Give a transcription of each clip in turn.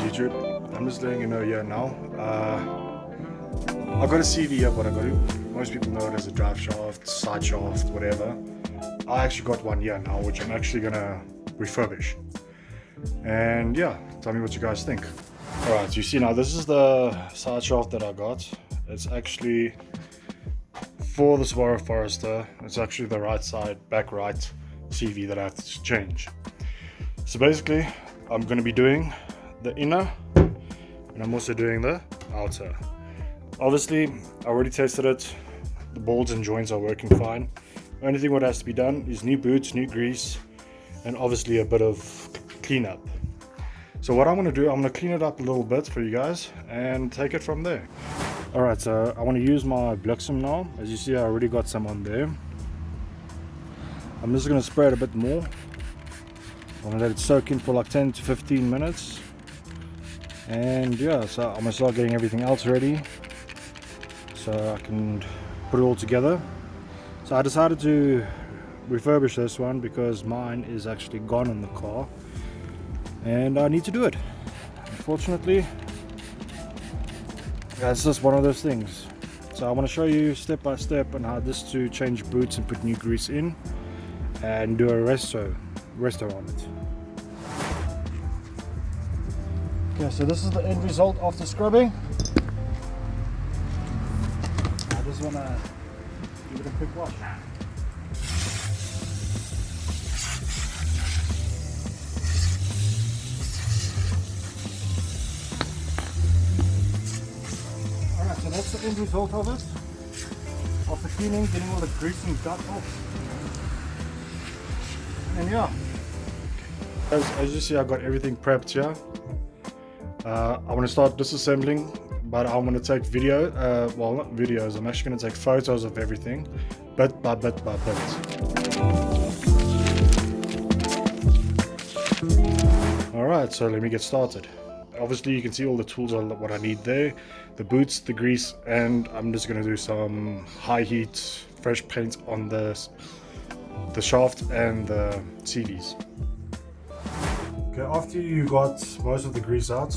YouTube. I'm just letting you know here now. I've got a CV of what I got to. Most people know it as a drive shaft, side shaft, whatever. I actually got one here now, which I'm actually gonna refurbish. And yeah, tell me what you guys think. Alright, so you see now, this is the side shaft that I got. It's actually for the Subaru Forester. It's actually the right side, back right CV that I have to change. So basically, I'm going to be doing the inner, and I'm also doing the outer. Obviously, I already tested it. The bolts and joints are working fine. Only thing what has to be done is new boots, new grease, and obviously a bit of cleanup. So what I'm going to do, I'm going to clean it up a little bit for you guys and take it from there. Alright, so I want to use my Bliksem now. As you see, I already got some on there. I'm just going to spray it a bit more. I'm going to let it soak in for like 10 to 15 minutes. And yeah, so I'm going to start getting everything else ready so I can put it all together. So I decided to refurbish this one because mine is actually gone in the car and I need to do it. Unfortunately, it's just one of those things. So I want to show you step by step on how this to change boots and put new grease in and do a resto on it. Okay, so this is the end result after scrubbing. I just want to give it a quick wash. Alright, so that's the end result of it. After cleaning, getting all the grease and gut off. And yeah, as you see, I got everything prepped here. I want to start disassembling, but I want to take video, well, not videos, I'm actually going to take photos of everything, bit by bit by bit. Alright, so let me get started. Obviously you can see all the tools are what I need there, the boots, the grease, and I'm just going to do some high heat fresh paint on the shaft and the CVs. Okay, after you got most of the grease out,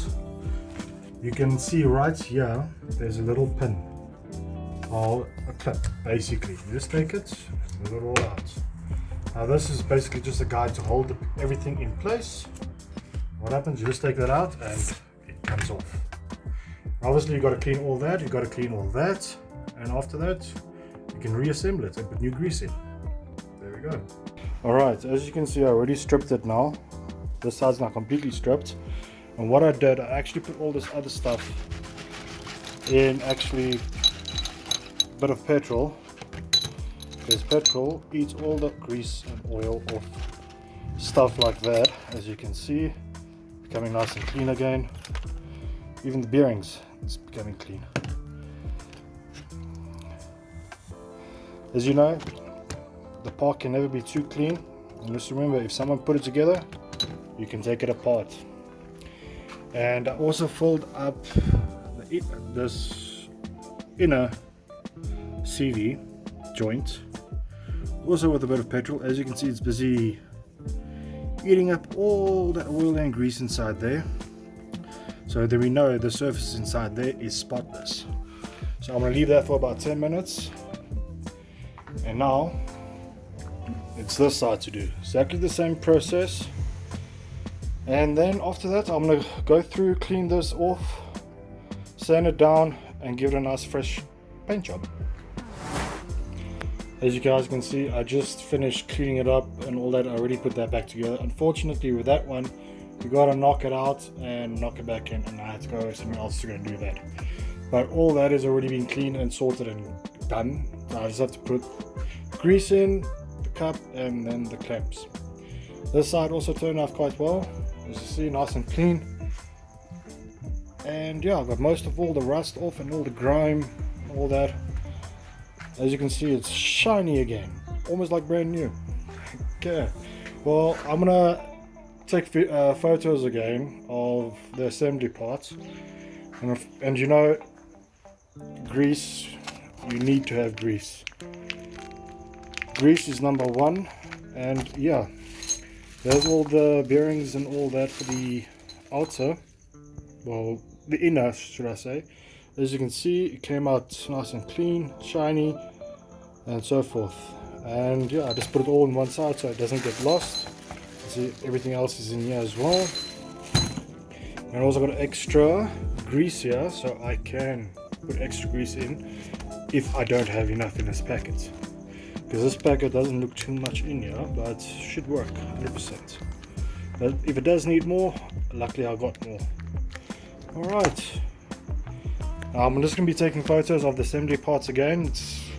you can see right here there's a little pin or a clip. Basically, you just take it and move it all out. Now this is basically just a guide to hold everything in place. What happens, you just take that out and it comes off. Obviously you got to clean all that, you got to clean all that, and after that you can reassemble it and put new grease in. There we go. Alright, as you can see, I already stripped it now. This side's now completely stripped. And what I did, I actually put all this other stuff in actually a bit of petrol. Because petrol eats all the grease and oil off stuff like that. As you can see, becoming nice and clean again. Even the bearings, it's becoming clean. As you know, the part can never be too clean, and just remember, if someone put it together, you can take it apart. And I also filled up this inner CV joint, also with a bit of petrol. As you can see, it's busy eating up all the oil and grease inside there, so then we know the surface inside there is spotless. So I'm going to leave that for about 10 minutes, and now it's this side to do exactly the same process. And then after that I'm going to go through, clean this off, sand it down, and give it a nice fresh paint job. As you guys can see, I just finished cleaning it up and all that. I already put that back together. Unfortunately with that one, you got to knock it out and knock it back in, and I had to go somewhere else to go and do that. But all that has already been cleaned and sorted and done. So I just have to put grease in, the cup, and then the clamps. This side also turned out quite well, as you see, nice and clean. And yeah, I got most of all the rust off and all the grime, all that. As you can see, it's shiny again, almost like brand new. Okay, well, I'm gonna take photos again of the assembly parts, and you know, grease, you need to have grease. Grease is number one. And yeah, there's all the bearings and all that for the outer. well, the inner should I say. As you can see, it came out nice and clean, shiny, and so forth. And yeah, I just put it all on one side so it doesn't get lost. See, everything else is in here as well. And I also got extra grease here, so I can put extra grease in if I don't have enough in this packet. Because this packet doesn't look too much in here, but should work 100%. But if it does need more, luckily I got more. Alright. I'm just going to be taking photos of the assembly parts again. It's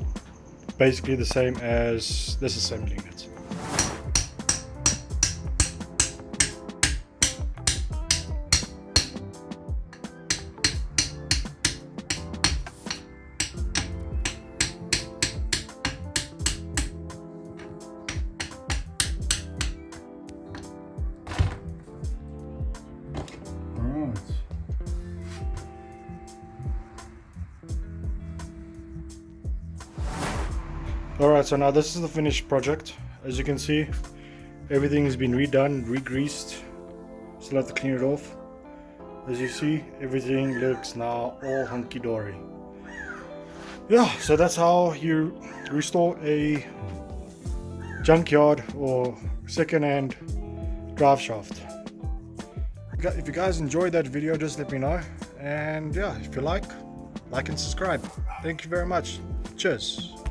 basically the same as disassembling it. Alright, so now this is the finished project. As you can see, everything has been redone, re-greased. Still have to clean it off. As you see, everything looks now all hunky-dory. Yeah, so that's how you restore a junkyard or second-hand drive shaft. If you guys enjoyed that video, just let me know. And yeah, if you like and subscribe. Thank you very much. Cheers.